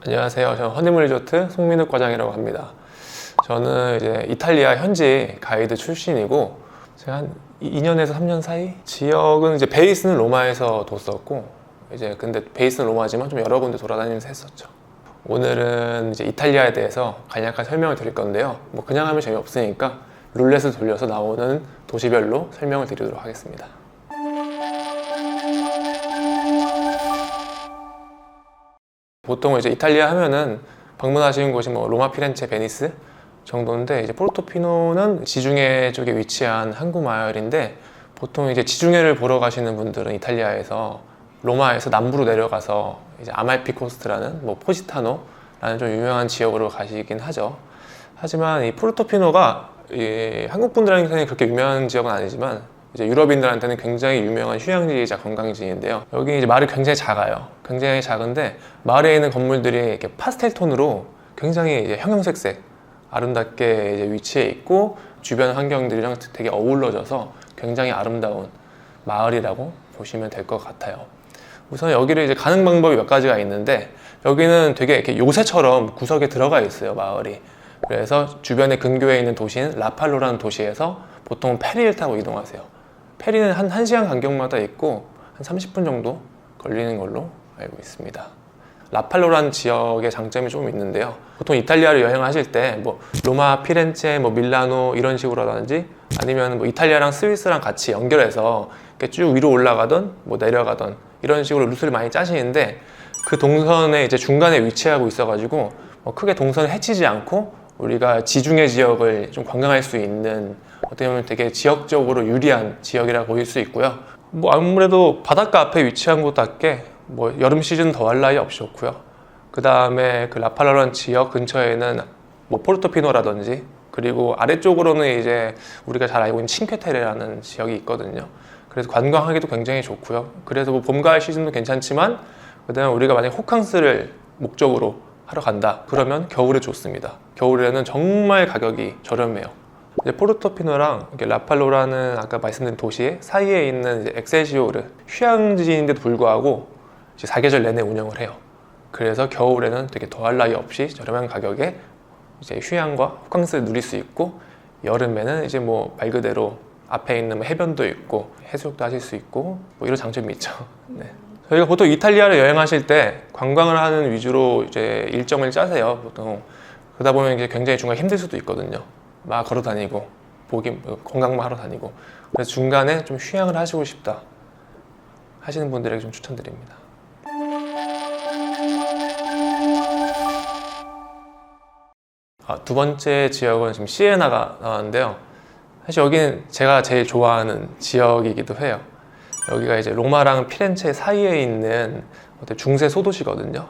안녕하세요. 저는 허니문 리조트 송민욱 과장이라고 합니다. 저는 이제 이탈리아 현지 가이드 출신이고, 제가 한 2년에서 3년 사이? 지역은 이제 베이스는 로마에서 뒀었고, 이제 근데 베이스는 로마지만 좀 여러 군데 돌아다니면서 했었죠. 오늘은 이제 이탈리아에 대해서 간략한 설명을 드릴 건데요. 뭐 그냥 하면 재미없으니까 룰렛을 돌려서 나오는 도시별로 설명을 드리도록 하겠습니다. 보통 이제 이탈리아 하면은 방문하시는 곳이 뭐 로마, 피렌체, 베니스 정도인데, 이제 포르토피노는 지중해 쪽에 위치한 항구 마을인데, 보통 이제 지중해를 보러 가시는 분들은 이탈리아에서 로마에서 남부로 내려가서 이제 아말피 코스트라는 뭐 포지타노라는 좀 유명한 지역으로 가시긴 하죠. 하지만 이 포르토피노가 이 한국 분들한테는 그렇게 유명한 지역은 아니지만 이제 유럽인들한테는 굉장히 유명한 휴양지이자 관광지인데요. 여기 이제 마을이 굉장히 작아요. 굉장히 작은데 마을에 있는 건물들이 이렇게 파스텔 톤으로 굉장히 이제 형형색색 아름답게 이제 위치해 있고, 주변 환경들이랑 되게 어우러져서 굉장히 아름다운 마을이라고 보시면 될 것 같아요. 우선 여기를 이제 가는 방법이 몇 가지가 있는데, 여기는 되게 이렇게 요새처럼 구석에 들어가 있어요, 마을이. 그래서 주변에 근교에 있는 도시인 라팔로라는 도시에서 보통 페리를 타고 이동하세요. 페리는 한 1시간 간격마다 있고 한 30분 정도 걸리는 걸로 알고 있습니다. 라팔로라는 지역의 장점이 조금 있는데요. 보통 이탈리아를 여행하실 때 뭐 로마, 피렌체, 뭐 밀라노 이런 식으로라든지, 아니면 뭐 이탈리아랑 스위스랑 같이 연결해서 이렇게 쭉 위로 올라가던 뭐 내려가던 이런 식으로 루트를 많이 짜시는데, 그 동선의 이제 중간에 위치하고 있어가지고 뭐 크게 동선을 해치지 않고 우리가 지중해 지역을 좀 관광할 수 있는, 어떻게 보면 되게 지역적으로 유리한 지역이라고 보일 수 있고요. 뭐 아무래도 바닷가 앞에 위치한 곳답게 뭐 여름 시즌 더할 나위 없이 좋고요. 그 다음에 그 라팔로란 지역 근처에는 뭐 포르토피노라든지, 그리고 아래쪽으로는 이제 우리가 잘 알고 있는 칭퀘테레라는 지역이 있거든요. 그래서 관광하기도 굉장히 좋고요. 그래서 뭐 봄, 가을 시즌도 괜찮지만, 그 다음에 우리가 만약에 호캉스를 목적으로 하러 간다 그러면 겨울에 좋습니다. 겨울에는 정말 가격이 저렴해요. 이제 포르토피노랑 라팔로라는 아까 말씀드린 도시 사이에 있는 이제 엑셀시오르 휴양지인데도 불구하고 이제 사계절 내내 운영을 해요. 그래서 겨울에는 되게 더할 나위 없이 저렴한 가격에 이제 휴양과 호캉스를 누릴 수 있고, 여름에는 이제 뭐 말 그대로 앞에 있는 뭐 해변도 있고 해수욕도 하실 수 있고 뭐 이런 장점이 있죠. 네. 저희가 보통 이탈리아를 여행하실 때 관광을 하는 위주로 이제 일정을 짜세요, 보통. 그러다 보면 이제 굉장히 중간에 힘들 수도 있거든요. 막 걸어 다니고 관광만 하러 다니고. 그래서 중간에 좀 휴양을 하시고 싶다 하시는 분들에게 좀 추천드립니다. 두 번째 지역은 지금 시에나가 나왔는데요. 사실 여기는 제가 제일 좋아하는 지역이기도 해요. 여기가 이제 로마랑 피렌체 사이에 있는 중세 소도시거든요.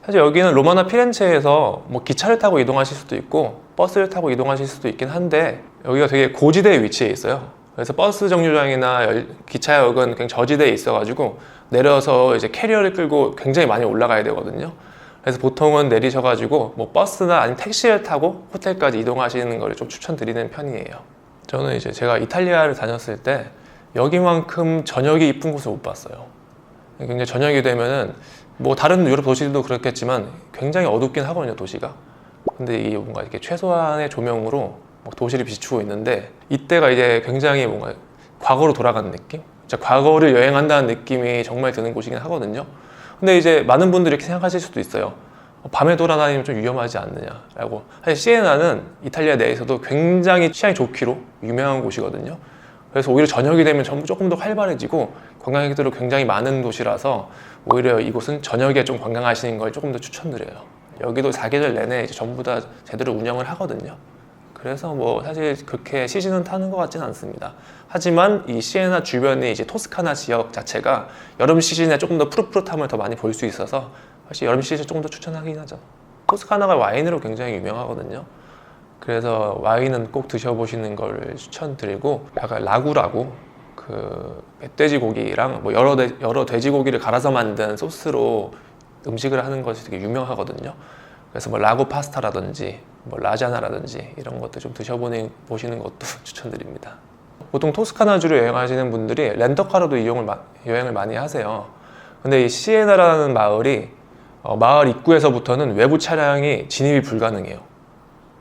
사실 여기는 로마나 피렌체에서 뭐 기차를 타고 이동하실 수도 있고 버스를 타고 이동하실 수도 있긴 한데, 여기가 되게 고지대에 위치해 있어요. 그래서 버스 정류장이나 기차역은 그냥 저지대에 있어가지고 내려서 이제 캐리어를 끌고 굉장히 많이 올라가야 되거든요. 그래서 보통은 내리셔가지고 뭐 버스나 아니면 택시를 타고 호텔까지 이동하시는 걸 좀 추천드리는 편이에요. 저는 이제 제가 이탈리아를 다녔을 때 여기만큼 저녁이 이쁜 곳을 못 봤어요. 굉장히 저녁이 되면은 뭐 다른 유럽 도시들도 그렇겠지만 굉장히 어둡긴 하거든요, 도시가. 근데 이게 뭔가 이렇게 최소한의 조명으로 도시를 비추고 있는데, 이때가 이제 굉장히 뭔가 과거로 돌아가는 느낌? 진짜 과거를 여행한다는 느낌이 정말 드는 곳이긴 하거든요. 근데 이제 많은 분들이 이렇게 생각하실 수도 있어요. 밤에 돌아다니면 좀 위험하지 않느냐라고. 사실 시에나는 이탈리아 내에서도 굉장히 취향이 좋기로 유명한 곳이거든요. 그래서 오히려 저녁이 되면 조금 더 활발해지고 관광객들도 굉장히 많은 도시라서 오히려 이곳은 저녁에 좀 관광하시는 걸 조금 더 추천드려요. 여기도 사계절 내내 이제 전부 다 제대로 운영을 하거든요. 그래서 뭐 사실 그렇게 시즌은 타는 것 같지는 않습니다. 하지만 이 시에나 주변의 이제 토스카나 지역 자체가 여름 시즌에 조금 더 푸릇푸릇함을 더 많이 볼 수 있어서 사실 여름 시즌 조금 더 추천하긴 하죠. 토스카나가 와인으로 굉장히 유명하거든요. 그래서 와인은 꼭 드셔보시는 걸 추천드리고, 약간 라구라고 그 멧돼지 고기랑 뭐 여러 돼지고기를 갈아서 만든 소스로 음식을 하는 것이 되게 유명하거든요. 그래서 뭐 라구 파스타라든지 뭐 라자나라든지 이런 것들 좀 드셔보시는 것도 추천드립니다. 보통 토스카나주를 여행하시는 분들이 렌터카로도 여행을 많이 하세요. 근데 이 시에나라는 마을이 마을 입구에서부터는 외부 차량이 진입이 불가능해요.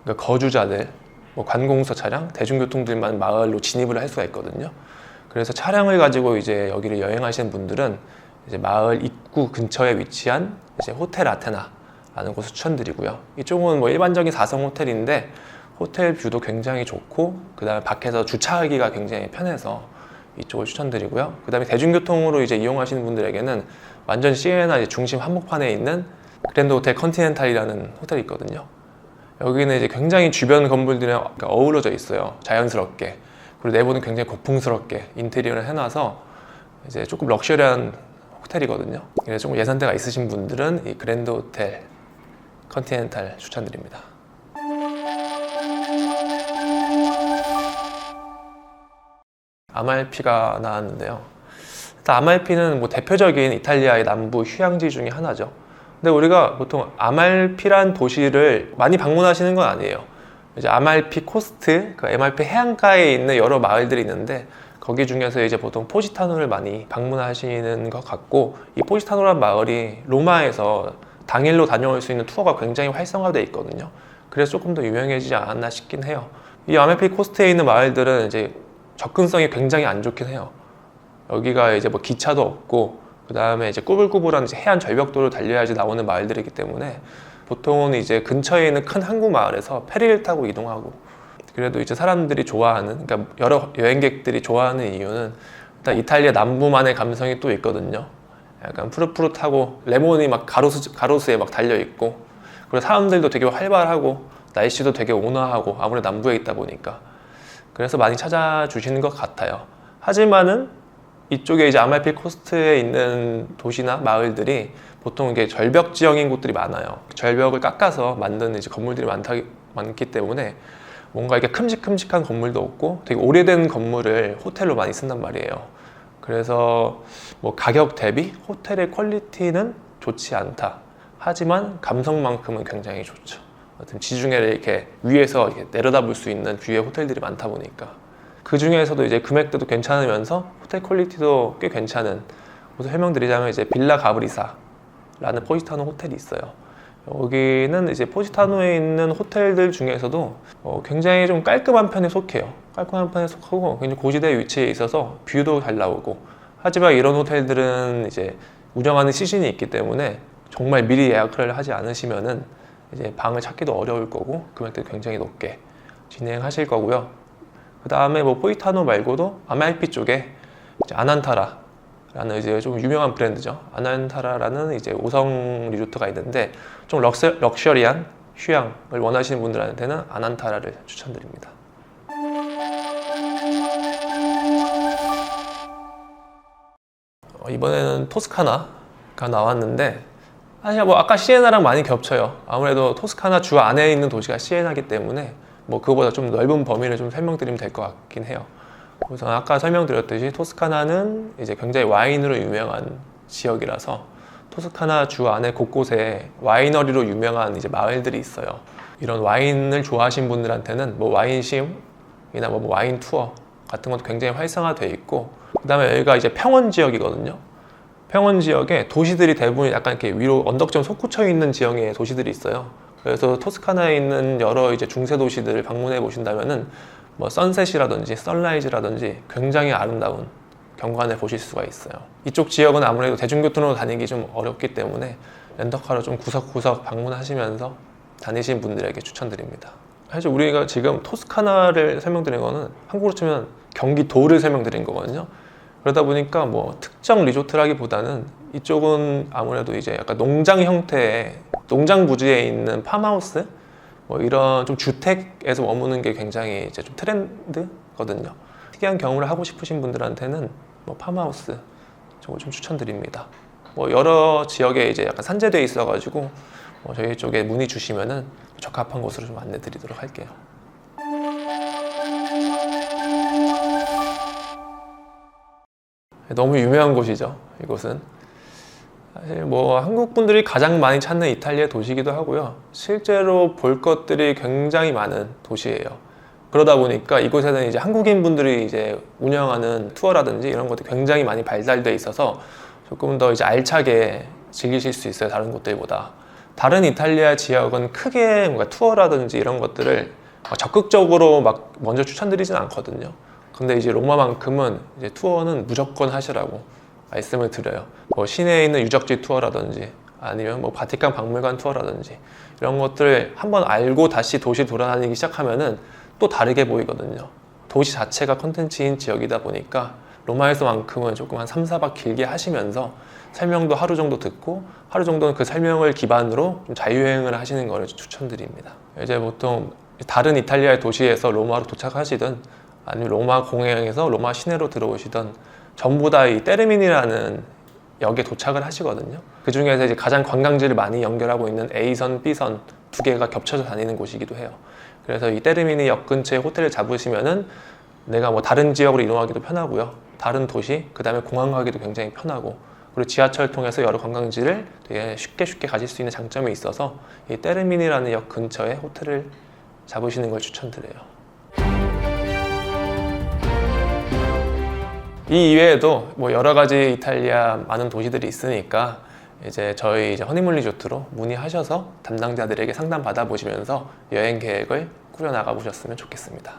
그러니까 거주자들, 뭐 관공서 차량, 대중교통들만 마을로 진입을 할 수가 있거든요. 그래서 차량을 가지고 이제 여기를 여행하시는 분들은 이제 마을 입구 근처에 위치한 이제 호텔 아테나라는 곳을 추천드리고요. 이쪽은 뭐 일반적인 4성 호텔인데 호텔 뷰도 굉장히 좋고 그 다음에 밖에서 주차하기가 굉장히 편해서 이쪽을 추천드리고요. 그 다음에 대중교통으로 이제 이용하시는 분들에게는 완전 시에나 이제 중심 한복판에 있는 그랜드 호텔 컨티넨탈이라는 호텔이 있거든요. 여기는 이제 굉장히 주변 건물들이랑 어우러져 있어요. 자연스럽게. 그리고 내부는 굉장히 고풍스럽게 인테리어를 해놔서 이제 조금 럭셔리한 호텔이거든요. 그래서 조금 예산대가 있으신 분들은 이 그랜드 호텔 컨티넨탈 추천드립니다. 아말피가 나왔는데요. 일단 아말피는 뭐 대표적인 이탈리아의 남부 휴양지 중에 하나죠. 근데 우리가 보통 아말피란 도시를 많이 방문하시는 건 아니에요. 이제 아말피 코스트, 그 아말피 해안가에 있는 여러 마을들이 있는데 거기 중에서 이제 보통 포지타노를 많이 방문하시는 것 같고, 이 포지타노란 마을이 로마에서 당일로 다녀올 수 있는 투어가 굉장히 활성화되어 있거든요. 그래서 조금 더 유명해지지 않았나 싶긴 해요. 이 아말피 코스트에 있는 마을들은 이제 접근성이 굉장히 안 좋긴 해요. 여기가 이제 뭐 기차도 없고 그 다음에 이제 꾸불꾸불한 이제 해안 절벽도를 달려야지 나오는 마을들이기 때문에 보통은 이제 근처에 있는 큰 항구 마을에서 페리를 타고 이동하고, 그래도 이제 사람들이 좋아하는, 그러니까 여러 여행객들이 좋아하는 이유는 일단 이탈리아 남부만의 감성이 또 있거든요. 약간 푸릇푸릇하고 레몬이 막 가로수에 막 달려 있고, 그리고 사람들도 되게 활발하고 날씨도 되게 온화하고, 아무래도 남부에 있다 보니까 그래서 많이 찾아주시는 것 같아요. 하지만은 이쪽에 이제 아말피 코스트에 있는 도시나 마을들이 보통 이게 절벽 지형인 곳들이 많아요. 절벽을 깎아서 만든 이제 건물들이 많기 때문에 뭔가 이렇게 큼직큼직한 건물도 없고 되게 오래된 건물을 호텔로 많이 쓴단 말이에요. 그래서 뭐 가격 대비 호텔의 퀄리티는 좋지 않다. 하지만 감성만큼은 굉장히 좋죠. 지중해를 이렇게 위에서 이렇게 내려다볼 수 있는 뷰의 호텔들이 많다 보니까 그 중에서도 이제 금액대도 괜찮으면서 호텔 퀄리티도 꽤 괜찮은 곳을 설명드리자면 이제 빌라 가브리사라는 포지타노 호텔이 있어요. 여기는 이제 포지타노에 있는 호텔들 중에서도 굉장히 좀 깔끔한 편에 속해요. 깔끔한 편에 속하고 굉장히 고지대에 위치해 있어서 뷰도 잘 나오고, 하지만 이런 호텔들은 이제 운영하는 시즌이 있기 때문에 정말 미리 예약을 하지 않으시면은 이제 방을 찾기도 어려울 거고 금액도 굉장히 높게 진행하실 거고요. 그 다음에 뭐 포지타노 말고도 아말피 쪽에 이제 아난타라라는 이제 좀 유명한 브랜드죠. 아난타라라는 이제 5성 리조트가 있는데 좀 럭셔리한 휴양을 원하시는 분들한테는 아난타라를 추천드립니다. 이번에는 토스카나가 나왔는데 사실 뭐 아까 시에나랑 많이 겹쳐요. 아무래도 토스카나 주 안에 있는 도시가 시에나기 때문에 뭐 그거보다 좀 넓은 범위를 좀 설명드리면 될 것 같긴 해요. 그래서 아까 설명드렸듯이 토스카나는 이제 굉장히 와인으로 유명한 지역이라서 토스카나 주 안에 곳곳에 와이너리로 유명한 이제 마을들이 있어요. 이런 와인을 좋아하시는 분들한테는 뭐 와인 시음이나 뭐 와인 투어 같은 것도 굉장히 활성화되어 있고, 그 다음에 여기가 이제 평원 지역이거든요. 평원 지역에 도시들이 대부분 약간 이렇게 위로 언덕처럼 솟구쳐 있는 지형의 도시들이 있어요. 그래서 토스카나에 있는 여러 이제 중세 도시들을 방문해 보신다면은 뭐 선셋이라든지 선라이즈라든지 굉장히 아름다운 경관을 보실 수가 있어요. 이쪽 지역은 아무래도 대중교통으로 다니기 좀 어렵기 때문에 렌터카로 좀 구석구석 방문하시면서 다니시는 분들에게 추천드립니다. 사실 우리가 지금 토스카나를 설명드린 거는 한국으로 치면 경기도를 설명드린 거거든요. 그러다 보니까 뭐 특정 리조트라기보다는 이쪽은 아무래도 이제 약간 농장 형태의 농장 부지에 있는 팜하우스, 뭐 이런 좀 주택에서 머무는 게 굉장히 이제 좀 트렌드거든요. 특이한 경험을 하고 싶으신 분들한테는 뭐 팜하우스 저거 좀 추천드립니다. 뭐 여러 지역에 이제 약간 산재되어 있어가지고 저희 쪽에 문의 주시면은 적합한 곳으로 좀 안내드리도록 할게요. 너무 유명한 곳이죠, 이곳은. 사실 뭐 한국 분들이 가장 많이 찾는 이탈리아 도시이기도 하고요. 실제로 볼 것들이 굉장히 많은 도시예요. 그러다 보니까 이곳에는 이제 한국인 분들이 이제 운영하는 투어라든지 이런 것들이 굉장히 많이 발달돼 있어서 조금 더 이제 알차게 즐기실 수 있어요. 다른 곳들보다. 다른 이탈리아 지역은 크게 뭔가 투어라든지 이런 것들을 적극적으로 막 먼저 추천드리진 않거든요. 근데 이제 로마만큼은 이제 투어는 무조건 하시라고 말씀을 드려요. 뭐 시내에 있는 유적지 투어라든지 아니면 뭐 바티칸 박물관 투어라든지 이런 것들 한번 알고 다시 도시 돌아다니기 시작하면은 또 다르게 보이거든요. 도시 자체가 컨텐츠인 지역이다 보니까 로마에서만큼은 조금 한 3, 4박 길게 하시면서 설명도 하루 정도 듣고 하루 정도는 그 설명을 기반으로 좀 자유여행을 하시는 거를 추천드립니다. 이제 보통 다른 이탈리아의 도시에서 로마로 도착하시든 아니면 로마 공항에서 로마 시내로 들어오시던 전부 다 이 테르미니라는 역에 도착을 하시거든요. 그 중에서 이제 가장 관광지를 많이 연결하고 있는 A선, B선 두 개가 겹쳐서 다니는 곳이기도 해요. 그래서 이 테르미니 역 근처에 호텔을 잡으시면은 내가 뭐 다른 지역으로 이동하기도 편하고요. 다른 도시, 그 다음에 공항 가기도 굉장히 편하고 그리고 지하철 통해서 여러 관광지를 되게 쉽게 가실 수 있는 장점이 있어서 이 테르미니라는 역 근처에 호텔을 잡으시는 걸 추천드려요. 이 이외에도 뭐 여러 가지 이탈리아 많은 도시들이 있으니까 이제 저희 허니문 리조트로 문의하셔서 담당자들에게 상담 받아보시면서 여행 계획을 꾸려나가 보셨으면 좋겠습니다.